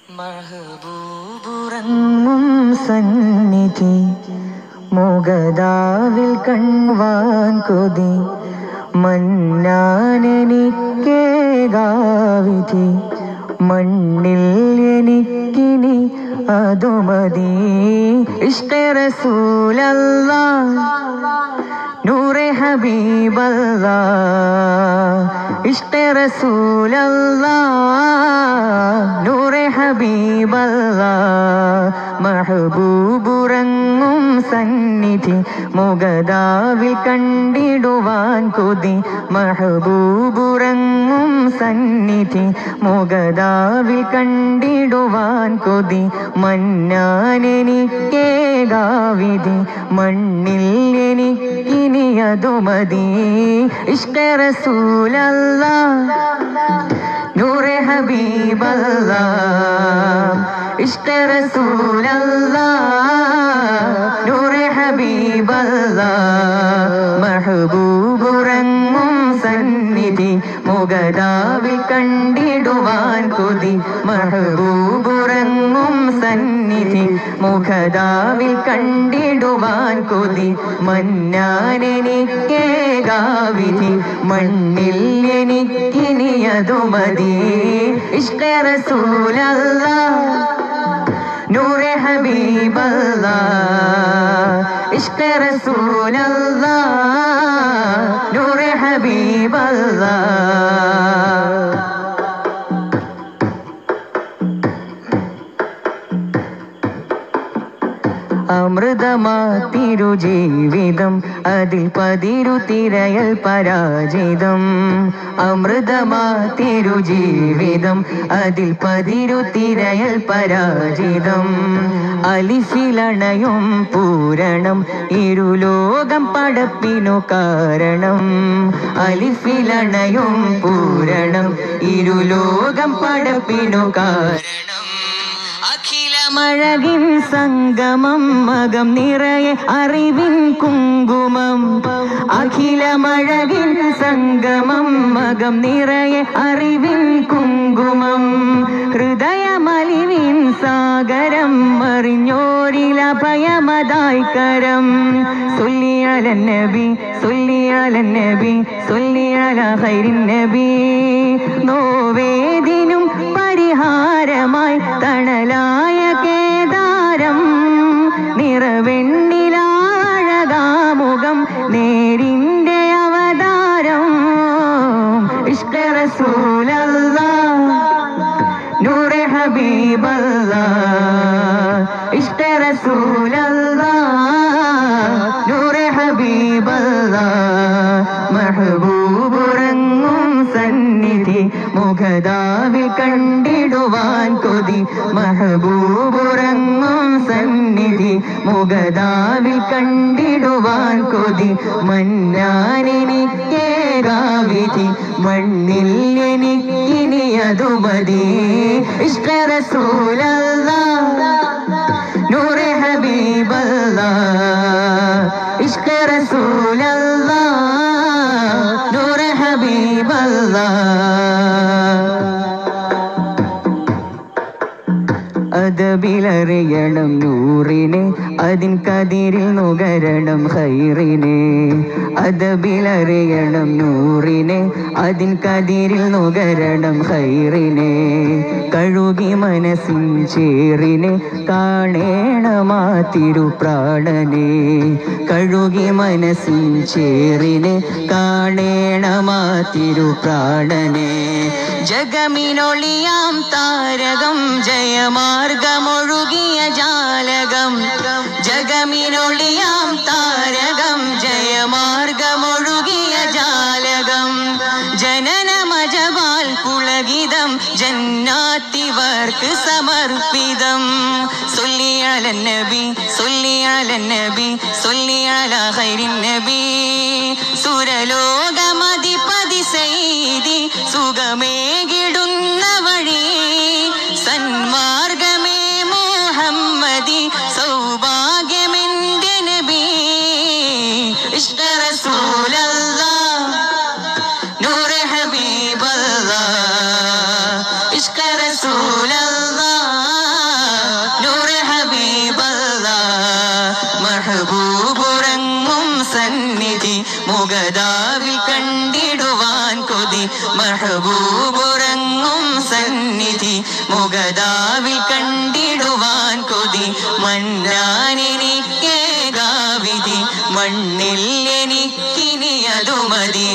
മഹബൂബുറങ്ങും സന്നിധി മുഗദാവിൽ കൺവാൻ കൊതി മന്നാനെനിക്കേകാവിധി മണ്ണിൽ എനിക്കിനി അതുമതി ഇഷ്കെ റസൂലല്ലാഹ് നൂറെ ഹബീബല്ലാഹ് ഇഷ്കെ റസൂലല്ലാഹ് നൂറെ ഹബീബല്ലാഹ് മഹബൂബുറങ്ങും സന്നിധി മുഗദാവിൽ കണ്ടിടുവാൻ കൊതി മഹബൂബുറങ്ങും സന്നിധി മുഗദാവിൽ കണ്ടിടുവാൻ കൊതി മന്നാനെനിക്കേകാവിധി മണ്ണിൽ എനിക്കിനി അതുമതി ഇഷ്കെ റസൂലല്ലാഹ് നൂറെ ഹബീബല്ലാഹ് ഇഷ്കെ റസൂലല്ലാഹ് നൂറെ ഹബീബല്ലാഹ് മഹബൂബുറങ്ങും സന്നിധി മുഗദാവിൽ കണ്ടിടുവാൻ കൊതി മഹബൂബുറങ്ങും സന്നിധി മുഗദാവിൽ കണ്ടിടുവാൻ കൊതി മന്നാനെനിക്കേകാവിധി മണ്ണിൽ എനിക്കിനി അതുമതി ഇഷ്കെ റസൂലല്ലാഹ് നൂറെ ഹബീബല്ലാഹ് ഇഷ്കെ റസൂലല്ലാഹ് നൂറെ ഹബീബല്ലാഹ് അമൃതമാ തിരുജീവിതം അതിൽ പതിരു തിരയൽ പരാജിതം അമൃതമാ തിരുജീവിതം അതിൽ പതിരു തിരയൽ പരാജിതം അലിഫിലണയും പൂരണം ഇരുലോകം പടപ്പിനു കാരണം അലിഫിലണയും പൂരണം ഇരുലോകം പടപ്പിനു കാരണം അഖിലമഴകിൻ സംഗമം മകം നിറയെ അറിവിൻ കുങ്കുമം അഖിലമഴകിൻ സംഗമം മകം നിറയെ അറിവിൻ കുങ്കുമം ഹൃദയമലിവിൻ സാഗരം മറിഞ്ഞോരിലഭയമതായി കരം സൊല്ലിയലൻ നബി സൊല്ലിയലൻ നബി സൊല്ലിയല ഖൈരിൻ നബി നോവേദിനും പരിഹാരമായി തണലായ കേദാരം നിറവെണ്ണിലാഴകാമുഖം നേരിന്റെ അവതാരം ഇഷ്കെ റസൂലല്ലാഹ് നൂറെ ഹബീബല്ലാഹ് ഇഷ്കെ റസൂലല്ലാഹ് നൂറെ ഹബീബല്ലാഹ് മഹബൂബുറങ്ങും സന്നിധി മുഗദാവിൽ കണ്ടിടുവാൻ കൊതി മഹബൂബുറങ്ങും സന്നിധി മുഗദാവിൽ കണ്ടിടുവാൻ കൊതി മന്നാനെനിക്കേകാവിധി മണ്ണിൽ എനിക്കിനി അതുമതി ഇഷ്കെ റസൂലല്ലാഹ് നൂറെ ഹബീബല്ലാഹ് ഇഷ്കെ റസൂലല്ലാഹ് നൂറെ ഹബീബല്ലാഹ് അദബിലറിയണം നൂറിനെ അതിൻ കതിരിൽ നുകരണം ഖൈറിനെ അദബിലറിയണം നൂറിനെ അതിൻ കതിരിൽ നുകരണം ഖൈറിനെ കഴുകി മനസ്സിൻ ചേറിനെ കാണേണമാ തിരുപ്രാണനെ കഴുകി മനസ്സിൻ ചേറിനെ കാണേണമാ തിരുപ്രാണനെ ജഗമിനൊളിയാം താരകം ജയമാർഗമൊഴുകിയ ജാലകം ജഗമിനൊളിയാം താരകം ജയമാർഗമൊഴുകിയ ജാലകം ജനനമജപാൽ പുളകിതം ജന്നാത്തിവർക്ക് സമർപ്പിതം സൊല്ലിയലൻ നബി സൊല്ലിയലൻ നബി സൊല്ലിയല ഖൈരിൻ നബി സുരലോകമധിപതി സയ്യിദി സുഖമേകിടുന്ന വഴി സന്മാർഗമേ മുഹമ്മദി സൗഭാഗ്യമെന്റെ നബി ഇഷ്കെ റസൂലല്ലാഹ് നൂറെ ഹബീബല്ലാഹ് ഇഷ്കെ റസൂലല്ലാഹ് മുഗദാവിൽ കണ്ടിടുവാൻ കൊതി മഹബൂബുറങ്ങും സന്നിധി മുഗദാവിൽ കണ്ടിടുവാൻ കൊതി മന്നാനെനിക്കേകാവിധി മണ്ണിൽ എനിക്കിനി അതുമതി